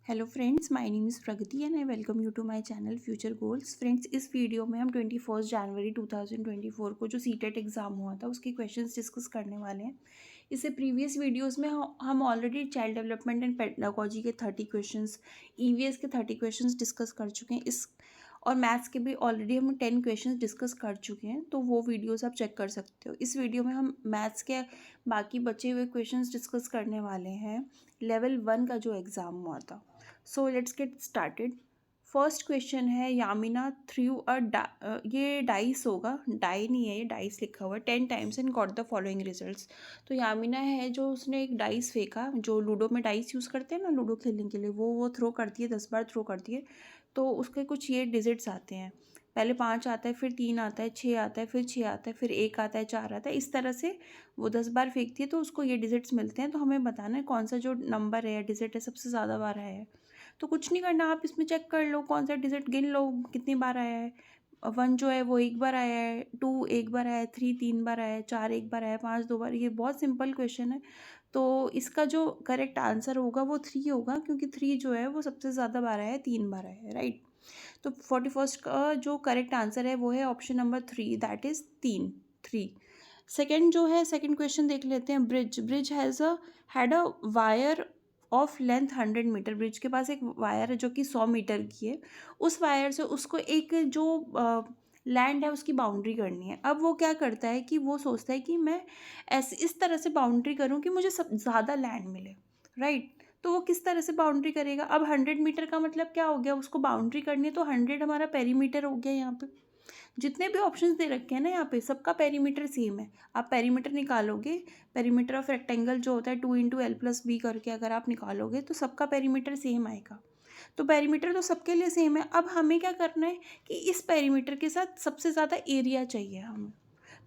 Hello friends, my name is Pragati and I welcome you to my channel future goals. Friends, इस video में हम 21 जनवरी 2024 को जो CTET exam हुआ था उसके क्वेश्चंस डिस्कस करने वाले हैं। इससे प्रीवियस वीडियोस में हम already child development and pedagogy के 30 क्वेश्चंस, ईवीएस के 30 क्वेश्चंस डिस्कस कर चुके हैं। इस और मैथ्स के भी ऑलरेडी हम 10 क्वेश्चंस डिस्कस कर चुके हैं, तो वो वीडियोस आप चेक कर सकते हो। इस वीडियो में हम मैथ्स के बाकी बचे हुए क्वेश्चंस डिस्कस करने वाले हैं, लेवल 1 का जो एग्ज़ाम हुआ था। So let's get started. First question है, यामिना थ्रू ये डाइस होगा, डाई नहीं है, ये डाइस लिखा हुआ है, 10 times and got the following results. तो यामिना है जो उसने एक डाइस फेंका, जो लूडो में डाइस यूज़ करते हैं ना लूडो खेलने के लिए, वो थ्रो करती है, 10 बार थ्रो करती है। तो उसके कुछ ये डिजिट्स आते हैं, पहले 5 आता है, फिर 3 आता है, 6 आता है, फिर 6 आता है, फिर 1 आता है, 4 आता है। इस तरह से वो 10 बार फेंकती है तो उसको ये डिजिट्स मिलते हैं। तो हमें बताना है कौन सा जो नंबर है या डिजिट है सबसे ज़्यादा बार आया है। तो कुछ नहीं करना, आप इसमें चेक कर लो कौन सा डिजिट, गिन लो कितनी बार आया है। 1 जो है वो 1 बार आया है, 2 1 बार आया है, 3 3 बार आया है, 4 1 बार आया है, 5 2 बार। ये बहुत सिंपल क्वेश्चन है। तो इसका जो करेक्ट आंसर होगा वो 3 होगा, क्योंकि 3 जो है वो सबसे ज़्यादा बार आया है, 3 बार आया है, राइट। तो 41 का जो करेक्ट आंसर है वो है option number 3, that is 3। Second जो है, सेकेंड क्वेश्चन देख लेते हैं। Bridge had a wire of length 100 meter. Bridge के पास एक वायर है जो कि 100 मीटर की है। उस वायर से उसको एक जो लैंड है उसकी बाउंड्री करनी है। अब वो क्या करता है कि वो सोचता है कि मैं ऐसे इस तरह से बाउंड्री करूँ कि मुझे सब ज़्यादा लैंड मिले, राइट। तो वो किस तरह से बाउंड्री करेगा? अब 100 मीटर का मतलब क्या हो गया, उसको बाउंड्री करनी है, तो 100 हमारा पेरीमीटर हो गया। यहाँ पे जितने भी ऑप्शंस दे रखे हैं ना, यहाँ पे सबका पेरीमीटर सेम है। आप पेरीमीटर निकालोगे, पेरीमीटर ऑफ रेक्टेंगल जो होता है 2 × L + B करके अगर आप निकालोगे तो सबका पेरीमीटर सेम आएगा। तो पेरीमीटर तो सबके लिए सेम है। अब हमें क्या करना है कि इस पेरीमीटर के साथ सबसे ज़्यादा एरिया चाहिए हमें।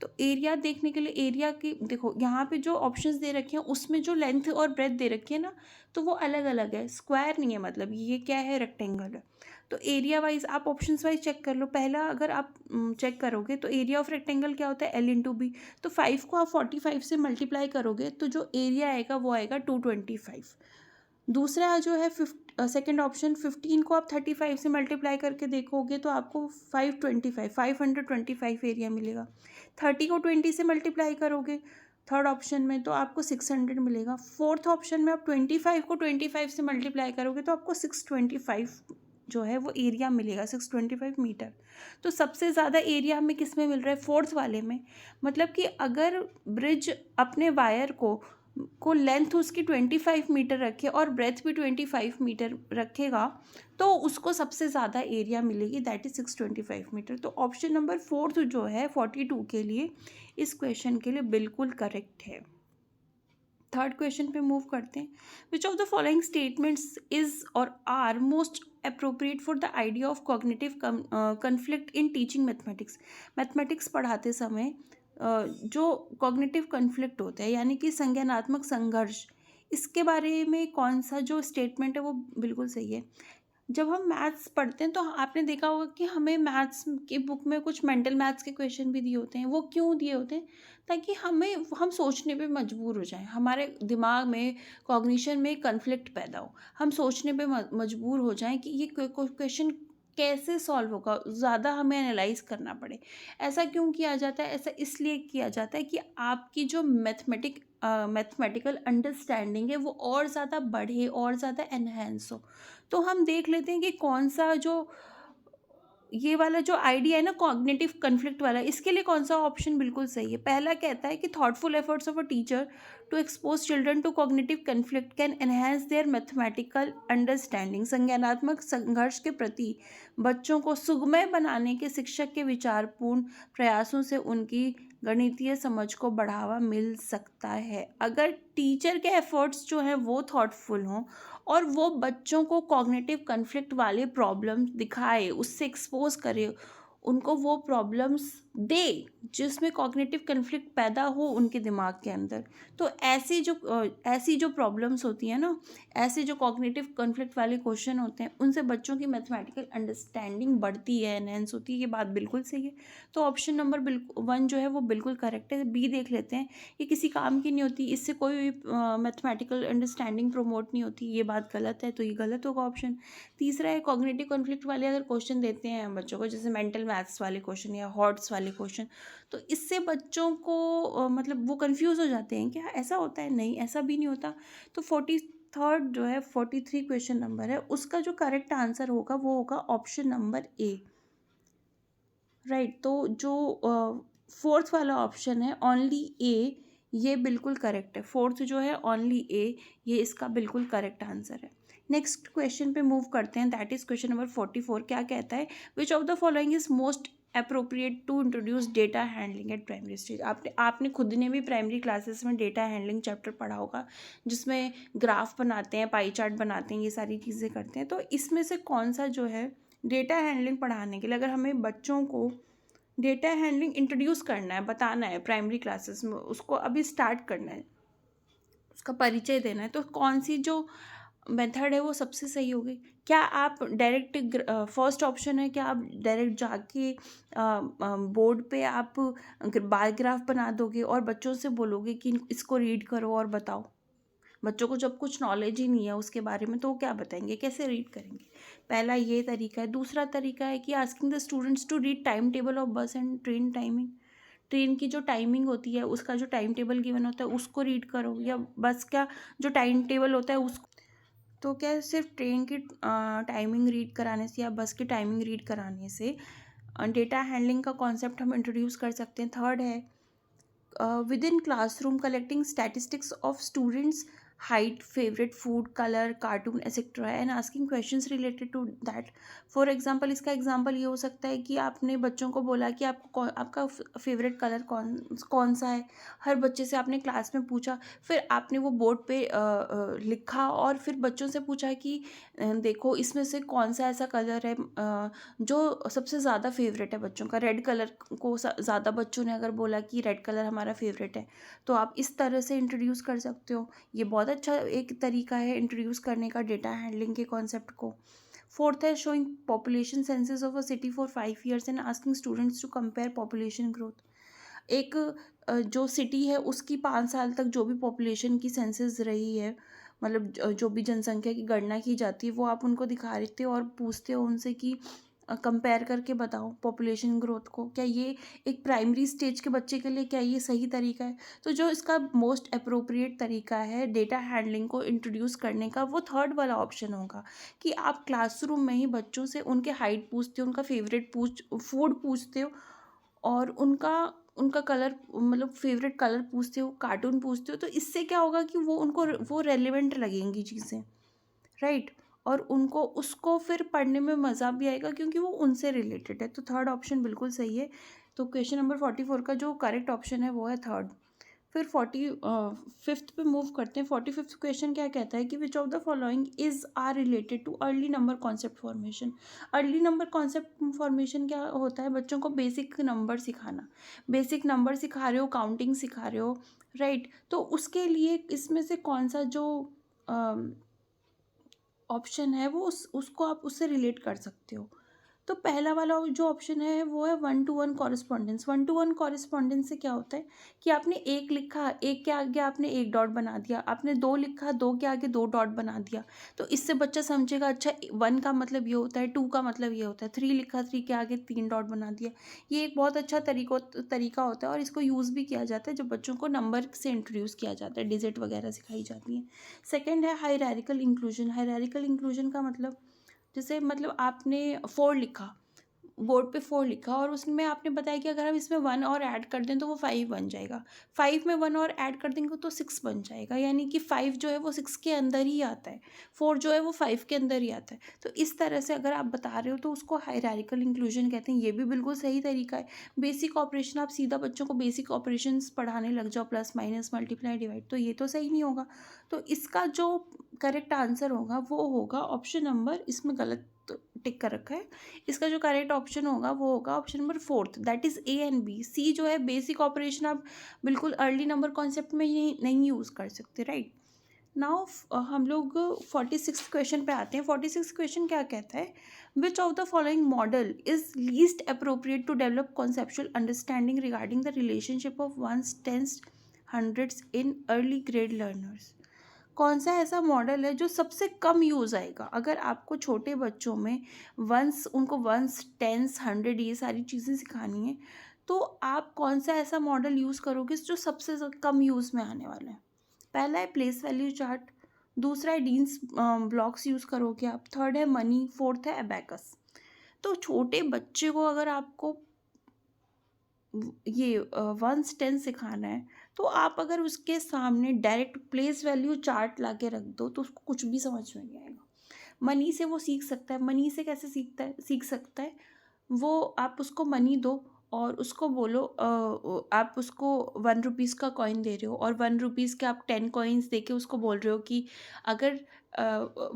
तो एरिया देखने के लिए, एरिया की देखो यहाँ पे जो ऑप्शंस दे रखे हैं उसमें जो लेंथ और ब्रेथ दे रखी है ना, तो वो अलग अलग है, स्क्वायर नहीं है। मतलब ये क्या है, रेक्टेंगल है। तो एरिया वाइज आप ऑप्शंस वाइज चेक कर लो। पहला अगर आप चेक करोगे तो एरिया ऑफ रेक्टेंगल क्या होता है, L × B। तो 5 को आप 45 से मल्टीप्लाई करोगे तो जो एरिया आएगा वो आएगा 225। दूसरा जो है सेकेंड ऑप्शन, 15 को आप 35 से मल्टीप्लाई करके देखोगे तो आपको 525 एरिया मिलेगा। 30 को 20 से मल्टीप्लाई करोगे थर्ड ऑप्शन में तो आपको 600 मिलेगा। फोर्थ ऑप्शन में आप 25 को 25 से मल्टीप्लाई करोगे तो आपको 625 जो है वो एरिया मिलेगा, 625 मीटर। तो सबसे ज़्यादा एरिया हमें किस में मिल रहा है, फोर्थ वाले में। मतलब कि अगर ब्रिज अपने वायर को लेंथ उसकी 25 मीटर रखे और ब्रेथ भी 25 मीटर रखेगा तो उसको सबसे ज़्यादा एरिया मिलेगी, दैट इज़ 625 मीटर। तो ऑप्शन नंबर फोर्थ जो है 42 के लिए, इस क्वेश्चन के लिए बिल्कुल करेक्ट है। थर्ड क्वेश्चन पे मूव करते हैं। Which of the following statements is or are most appropriate for the idea of cognitive conflict in teaching mathematics. Mathematics पढ़ाते समय जो कॉग्निटिव कन्फ्लिक्ट होता है यानी कि संज्ञानात्मक संघर्ष, इसके बारे में कौन सा जो स्टेटमेंट है वो बिल्कुल सही है। जब हम मैथ्स पढ़ते हैं तो आपने देखा होगा कि हमें मैथ्स की बुक में कुछ मेंटल मैथ्स के क्वेश्चन भी दिए होते हैं। वो क्यों दिए होते हैं? ताकि हम सोचने पे मजबूर हो जाएं, हमारे दिमाग में कॉग्निशन में कन्फ्लिक्ट पैदा हो, हम सोचने पे मजबूर हो जाएं कि ये क्वेश्चन कैसे सॉल्व होगा, ज़्यादा हमें एनालाइज करना पड़े। ऐसा क्यों किया जाता है? ऐसा इसलिए किया जाता है कि आपकी जो मैथमेटिकल अंडरस्टैंडिंग है वो और ज़्यादा बढ़े और ज़्यादा एनहेंस हो। तो हम देख लेते हैं कि कौन सा जो ये वाला जो आइडिया है ना, कॉग्निटिव कन्फ्लिक्ट वाला, इसके लिए कौन सा ऑप्शन बिल्कुल सही है। पहला कहता है कि thoughtful efforts of a teacher to expose children to cognitive conflict can enhance their mathematical understanding. संज्ञानात्मक संघर्ष के प्रति बच्चों को सुगमय बनाने के शिक्षक के विचारपूर्ण प्रयासों से उनकी गणितीय समझ को बढ़ावा मिल सकता है। अगर टीचर के एफर्ट्स जो हैं वो थॉटफुल हों और वो बच्चों को कॉग्निटिव कन्फ्लिक्ट वाले प्रॉब्लम दिखाए, उससे एक्सपोज करे, उनको वो प्रॉब्लम्स दे जिसमें कॉग्निटिव कन्फ्लिक्ट पैदा हो उनके दिमाग के अंदर। तो ऐसी जो प्रॉब्लम्स होती हैं ना, ऐसे जो कॉग्निटिव कन्फ्लिक्ट वाले क्वेश्चन होते हैं, उनसे बच्चों की मैथमेटिकल अंडरस्टैंडिंग बढ़ती है, एनहेंस होती है। ये बात बिल्कुल सही है। तो ऑप्शन नंबर 1 जो है वो बिल्कुल करेक्ट है। बी देख लेते हैं। ये किसी काम की नहीं होती, इससे कोई मैथमेटिकल अंडरस्टैंडिंग प्रमोट नहीं होती, ये बात गलत है, तो ये गलत होगा ऑप्शन। तीसरा है, कॉग्निटिव कॉन्फ्लिक्ट वाले अगर क्वेश्चन देते हैं बच्चों को, जैसे मेंटल मैथ्स वाले क्वेश्चन या हॉट्स वाले क्वेश्चन, तो इससे बच्चों को मतलब वो कंफ्यूज हो जाते हैं, क्या ऐसा होता है? नहीं, ऐसा भी नहीं होता। तो 43rd जो है, 43 क्वेश्चन नंबर है, उसका जो करेक्ट आंसर होगा वो होगा ऑप्शन नंबर ए, राइट। तो जो फोर्थ वाला ऑप्शन है ओनली ए, ये बिल्कुल करेक्ट है। फोर्थ जो है ओनली ए, ये इसका बिल्कुल करेक्ट आंसर है। नेक्स्ट क्वेश्चन पे मूव करते हैं, दैट इज क्वेश्चन नंबर 44। क्या कहता है? Which of the following is most appropriate to introduce data handling at primary stage. आपने खुद ने भी प्राइमरी क्लासेस में डेटा हैंडलिंग चैप्टर पढ़ा होगा, जिसमें ग्राफ बनाते हैं, पाई चार्ट बनाते हैं, ये सारी चीज़ें करते हैं। तो इसमें से कौन सा जो है डेटा हैंडलिंग पढ़ाने के लिए, अगर हमें बच्चों को डेटा हैंडलिंग इंट्रोड्यूस करना है, बताना है प्राइमरी क्लासेस में, उसको अभी स्टार्ट करना है, उसका परिचय देना है, तो कौन सी जो मेथड है वो सबसे सही होगी? क्या आप डायरेक्ट फर्स्ट ऑप्शन है, क्या आप डायरेक्ट जाके बोर्ड पे आप बार ग्राफ बना दोगे और बच्चों से बोलोगे कि इसको रीड करो और बताओ? बच्चों को जब कुछ नॉलेज ही नहीं है उसके बारे में, तो वो क्या बताएंगे, कैसे रीड करेंगे? पहला ये तरीका है। दूसरा तरीका है कि asking the students to read time table of bus and train timing. Train की जो टाइमिंग होती है, उसका जो टाइम टेबल गिवन होता है उसको रीड करो, या बस का जो टाइम टेबल होता है उसको। तो क्या सिर्फ ट्रेन की टाइमिंग रीड कराने से या बस की टाइमिंग रीड कराने से डेटा हैंडलिंग का कॉन्सेप्ट हम इंट्रोड्यूस कर सकते हैं? थर्ड है, within classroom collecting statistics of students height, favorite food, color, cartoon, etc. and asking questions related to that. For example, इसका एग्जाम्पल ये हो सकता है कि आपने बच्चों को बोला कि आपका फेवरेट कलर कौन सा है। हर बच्चे से आपने क्लास में पूछा, फिर आपने वो बोर्ड पे लिखा और फिर बच्चों से पूछा कि देखो इसमें से कौन सा ऐसा कलर है जो सबसे ज़्यादा फेवरेट है बच्चों का। रेड कलर को ज़्यादा बच्चों ने अगर बोला कि रेड कलर हमारा फेवरेट है, तो आप इस तरह से इंट्रोड्यूस कर सकते हो। ये बहुत अच्छा एक तरीका है इंट्रोड्यूस करने का डेटा हैंडलिंग के कॉन्सेप्ट को। फोर्थ है, showing population census of a city for 5 years and asking students to compare population growth. एक जो सिटी है उसकी 5 साल तक जो भी पॉपुलेशन की सेंसस रही है, मतलब जो भी जनसंख्या की गणना की जाती है, वो आप उनको दिखा देते हो और पूछते हो उनसे कि कंपेयर करके बताओ पॉपुलेशन ग्रोथ को। क्या ये एक प्राइमरी स्टेज के बच्चे के लिए क्या ये सही तरीका है? तो जो इसका मोस्ट अप्रोप्रिएट तरीका है डेटा हैंडलिंग को इंट्रोड्यूस करने का, वो थर्ड वाला ऑप्शन होगा कि आप क्लासरूम में ही बच्चों से उनके हाइट पूछते हो, उनका फेवरेट फूड पूछते हो, और उनका उनका कलर मतलब फेवरेट कलर पूछते हो, कार्टून पूछते हो। तो इससे क्या होगा कि वो रेलिवेंट लगेंगी चीज़ें, राइट। और उनको उसको फिर पढ़ने में मज़ा भी आएगा क्योंकि वो उनसे रिलेटेड है। तो थर्ड ऑप्शन बिल्कुल सही है। तो क्वेश्चन नंबर 44 का जो करेक्ट ऑप्शन है वो है थर्ड। फिर 45th पे मूव करते हैं। 45th क्वेश्चन क्या कहता है कि which of the following is are related to early number concept formation. Early number concept formation क्या होता है? बच्चों को बेसिक नंबर सिखाना। बेसिक नंबर सिखा रहे हो, काउंटिंग सिखा रहे हो, राइट। तो उसके लिए इसमें से कौन सा जो ऑप्शन है वो उसको आप उससे रिलेट कर सकते हो। तो पहला वाला जो ऑप्शन है वो है 1-to-1 कॉरेस्पॉन्डेंस। 1-to-1 कॉरेस्पॉन्डेंस से क्या होता है कि आपने एक लिखा, एक के आगे आपने एक डॉट बना दिया, आपने दो लिखा, दो के आगे दो डॉट बना दिया। तो इससे बच्चा समझेगा अच्छा 1 का मतलब ये होता है, 2 का मतलब ये होता है, 3 लिखा, 3 के आगे 3 डॉट बना दिया। ये एक बहुत अच्छा तरीका होता है और इसको यूज़ भी किया जाता है जब बच्चों को नंबर से इंट्रोड्यूस किया जाता है, डिजिट वगैरह सिखाई जाती हैं। सेकेंड है हायरार्किकल इंक्लूजन। हायरार्किकल इंक्लूजन का मतलब, जैसे मतलब आपने 4 लिखा, बोर्ड पे 4 लिखा और उसमें आपने बताया कि अगर हम इसमें 1 और ऐड कर दें तो वो 5 बन जाएगा। 5 में 1 और ऐड कर देंगे तो 6 बन जाएगा, यानी कि 5 जो है वो 6 के अंदर ही आता है, 4 जो है वो 5 के अंदर ही आता है। तो इस तरह से अगर आप बता रहे हो तो उसको हायरार्किकल इंक्लूजन कहते हैं। ये भी बिल्कुल सही तरीका है। बेसिक ऑपरेशन, आप सीधा बच्चों को बेसिक ऑपरेशंस पढ़ाने लग जाओ, प्लस माइनस मल्टीप्लाई डिवाइड, तो ये तो सही नहीं होगा। तो इसका जो करेक्ट आंसर होगा वो होगा ऑप्शन नंबर, इसमें गलत टिक कर रखा है, इसका जो करेक्ट ऑप्शन होगा वो होगा option number 4, that is A and B. C जो है बेसिक ऑपरेशन आप बिल्कुल अर्ली नंबर कॉन्सेप्ट में ये नहीं यूज़ कर सकते, राइट। नाउ हम लोग 46 क्वेश्चन पे आते हैं। 46 क्वेश्चन क्या कहता है, which of the following model is least appropriate to develop conceptual understanding regarding the relationship of ones, tens, hundreds in early grade learners. कौन सा ऐसा मॉडल है जो सबसे कम यूज़ आएगा अगर आपको छोटे बच्चों में उनको वंस, टेंस, हंड्रेड ये सारी चीज़ें सिखानी है, तो आप कौन सा ऐसा मॉडल यूज़ करोगे जो सबसे कम यूज़ में आने वाला है। पहला है प्लेस वैल्यू चार्ट, दूसरा है डीन्स ब्लॉक्स यूज़ करोगे आप, थर्ड है मनी, फोर्थ है अबैकस। तो छोटे बच्चे को अगर आपको ये वंस टेंस सिखाना है, तो आप अगर उसके सामने डायरेक्ट प्लेस वैल्यू चार्ट ला के रख दो तो उसको कुछ भी समझ में नहीं आएगा। मनी से वो सीख सकता है, मनी से कैसे सीख सकता है, वो आप उसको मनी दो और उसको बोलो आप उसको 1 रुपीज़ का कॉइन दे रहे हो और 1 रुपीज़ के आप 10 कॉइन्स दे के उसको बोल रहे हो कि अगर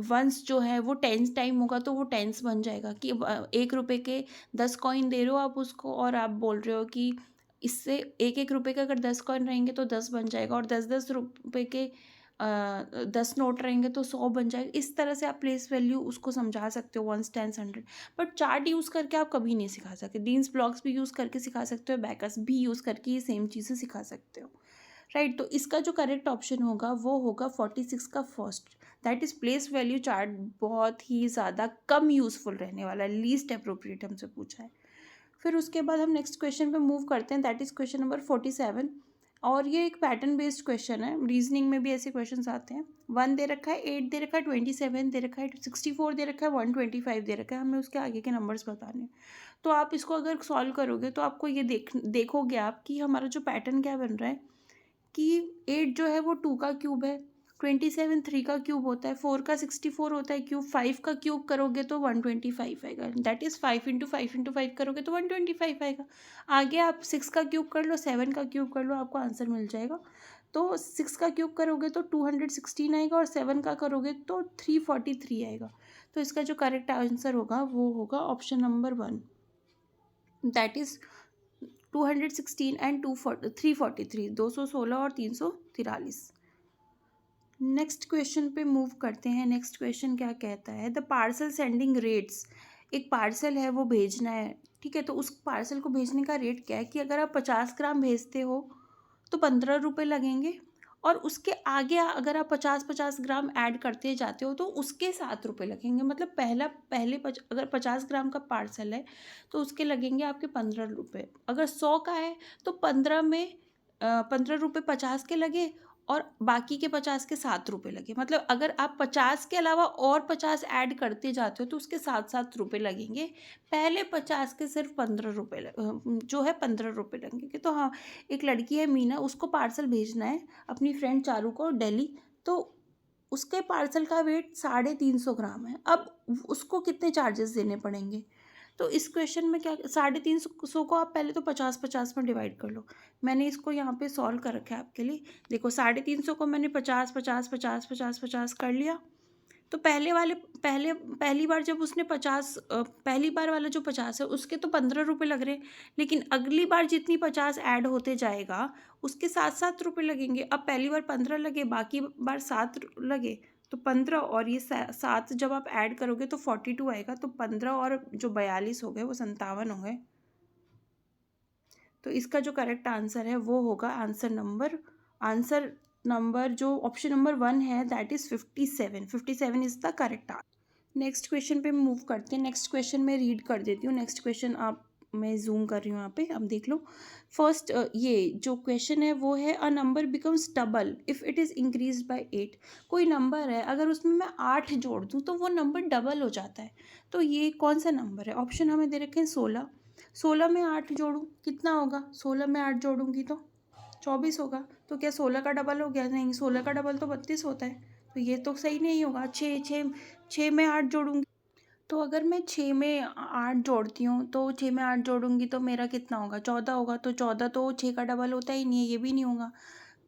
वंस जो है वो टेंस टाइम होगा तो वो टेंस बन जाएगा, कि 1 रुपये के 10 कॉइन दे रहे हो आप उसको और आप बोल रहे हो कि इससे 1-1 रुपये के अगर 10 कॉइन रहेंगे तो 10 बन जाएगा और 10-10 रुपये के 10 नोट रहेंगे तो 100 बन जाएगा। इस तरह से आप प्लेस वैल्यू उसको समझा सकते हो, ones, tens, hundred. But chart use करके आप कभी नहीं सिखा सकते। डीन्स ब्लॉक्स भी यूज़ करके सिखा सकते हो, बैकस भी यूज़ करके ये सेम चीज़ें सिखा सकते हो, राइट। तो इसका जो करेक्ट ऑप्शन होगा वो होगा 46 का first, that is place value chart. बहुत ही ज़्यादा कम यूज़फुल रहने वाला है, लीस्ट अप्रोप्रिएट हमसे पूछा है। फिर उसके बाद हम नेक्स्ट क्वेश्चन पे मूव करते हैं, दैट इज़ क्वेश्चन नंबर 47। और ये एक पैटर्न बेस्ड क्वेश्चन है, रीजनिंग में भी ऐसे क्वेश्चंस आते हैं। 1 दे रखा है, 8 दे रखा है, 27 दे रखा है, 64 दे रखा है, 125 दे रखा है, हमें उसके आगे के नंबर्स बताने हैं। तो आप इसको अगर सॉल्व करोगे तो आपको ये देखोगे आप कि हमारा जो पैटर्न क्या बन रहा है कि 8 जो है वो 2 का क्यूब है, 27 3 का क्यूब होता है, 4 का 64 होता है क्यूब, 5 का क्यूब करोगे तो 125 आएगा, दैट इज़ 5 × 5 करोगे तो 125 आएगा। आगे आप 6 का क्यूब कर लो, 7 का क्यूब कर लो, आपको आंसर मिल जाएगा। तो 6 का क्यूब करोगे तो 216 आएगा और 7 का करोगे तो 343 आएगा। तो इसका जो करेक्ट आंसर होगा वो होगा option number 1, that is 216 and 343, 216 और 343। नेक्स्ट क्वेश्चन पे मूव करते हैं। नेक्स्ट क्वेश्चन क्या कहता है, द पार्सल सेंडिंग रेट्स। एक पार्सल है वो भेजना है, ठीक है। तो उस पार्सल को भेजने का रेट क्या है कि अगर आप 50 ग्राम भेजते हो तो 15 रुपये लगेंगे और उसके आगे अगर आप 50-50 ग्राम ऐड करते जाते हो तो उसके 7 रुपये लगेंगे। मतलब अगर 50 ग्राम का पार्सल है तो उसके लगेंगे आपके 15 रुपये। अगर 100 का है तो 15 में 15 रुपये 50 के लगे और बाकी के 50 के 7 रुपये लगे। मतलब अगर आप 50 के अलावा और 50 ऐड करते जाते हो तो उसके 7-7 रुपये लगेंगे। पहले 50 के सिर्फ 15 रुपये जो है 15 रुपये लगेंगे। तो हाँ, एक लड़की है मीना, उसको पार्सल भेजना है अपनी फ्रेंड चारू को दिल्ली। तो उसके पार्सल का वेट 350 ग्राम है। अब उसको कितने चार्जेस देने पड़ेंगे। तो इस क्वेश्चन में क्या 350 को आप पहले तो 50-50 में डिवाइड कर लो। मैंने इसको यहाँ पे सॉल्व कर रखा है आपके लिए। देखो 350 को मैंने 50-50-50-50-50 कर लिया। तो पहली बार जब उसने 50 पहली बार वाला जो 50 है उसके तो 15 रुपये लग रहे हैं, लेकिन अगली बार जितनी 50 ऐड होते जाएगा उसके 7-7 रुपये लगेंगे। अब पहली बार 15 लगे, बाकी बार 7 लगे, तो 15 और ये 7 जब आप ऐड करोगे तो 42 आएगा। तो 15 और जो 42 हो गए वो 57 हो गए। तो इसका जो करेक्ट आंसर है वो होगा आंसर नंबर जो ऑप्शन नंबर 1 है, that is 57। 57 is the correct answer. Next question पे मूव करते हैं। नेक्स्ट क्वेश्चन मैं रीड कर देती हूँ। नेक्स्ट क्वेश्चन मैं जूम कर रही हूँ यहाँ पे, अब देख लो। फर्स्ट ये जो क्वेश्चन है वो है, a number becomes double if it is increase by 8। कोई नंबर है, अगर उसमें मैं 8 जोड़ दूँ तो वो नंबर डबल हो जाता है। तो ये कौन सा नंबर है। ऑप्शन हमें दे रखे हैं 16। 16 में 8 जोड़ूँ कितना होगा, 16 में 8 जोड़ूंगी तो 24 होगा। तो क्या 16 का डबल हो गया, नहीं, 16 का डबल तो 32 होता है। तो ये तो सही नहीं होगा। 6 में 8 जोड़ूंगी, तो अगर मैं 6 में 8 जोड़ती हूँ तो 6 में 8 जोड़ूंगी तो मेरा कितना होगा, 14 होगा। तो 14 तो 6 का डबल होता ही नहीं है, ये भी नहीं होगा।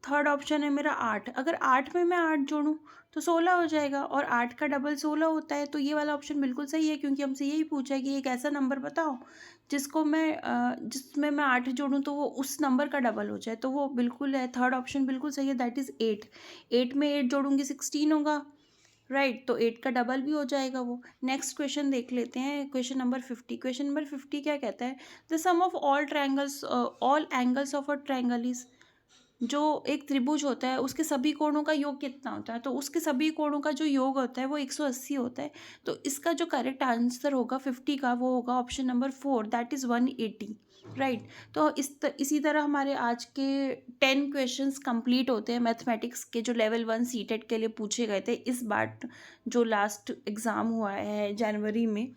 थर्ड ऑप्शन है मेरा 8। अगर 8 में मैं 8 जोड़ूँ तो 16 हो जाएगा, और 8 का डबल 16 होता है। तो ये वाला ऑप्शन बिल्कुल सही है, क्योंकि हमसे यही पूछा है कि एक ऐसा नंबर बताओ जिसमें मैं 8 जोड़ूँ तो वो उस नंबर का डबल हो जाए। तो वो बिल्कुल है, थर्ड ऑप्शन बिल्कुल सही है, दैट इज़ 8। 8 में 8 जोड़ूंगी 16 होगा, राइट। तो 8 का डबल भी हो जाएगा वो। नेक्स्ट क्वेश्चन देख लेते हैं, क्वेश्चन नंबर 50। क्वेश्चन नंबर 50 क्या कहता है? The sum of all angles of a triangle is, जो एक त्रिभुज होता है उसके सभी कोणों का योग कितना होता है? तो उसके सभी कोणों का जो योग होता है वो 180 होता है। तो इसका जो करेक्ट आंसर होगा 50 का, वो होगा option number 4, that is 180, right. तो इसी तरह हमारे आज के 10 क्वेश्चंस कंप्लीट होते हैं मैथमेटिक्स के, जो लेवल 1 सीटेट के लिए पूछे गए थे इस बार, जो लास्ट एग्ज़ाम हुआ है जनवरी में।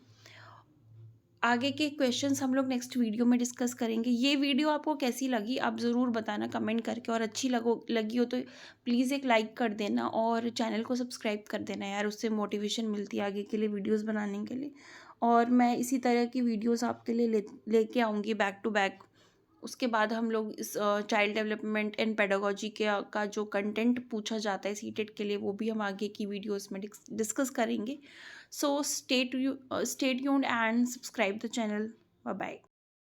आगे के क्वेश्चंस हम लोग नेक्स्ट वीडियो में डिस्कस करेंगे। ये वीडियो आपको कैसी लगी आप ज़रूर बताना कमेंट करके, और अच्छी लगी हो तो प्लीज़ एक लाइक कर देना, और चैनल को सब्सक्राइब कर देना यार, उससे मोटिवेशन मिलती है आगे के लिए वीडियोस बनाने के लिए। और मैं इसी तरह की वीडियोस आपके लिए लेके आऊँगी बैक टू बैक। उसके बाद हम लोग इस चाइल्ड डेवलपमेंट एंड पेडागोजी के का जो कंटेंट पूछा जाता है सीटेट के लिए, वो भी हम आगे की वीडियोस में डिस्कस करेंगे। सो stay tuned and subscribe the channel. Bye bye.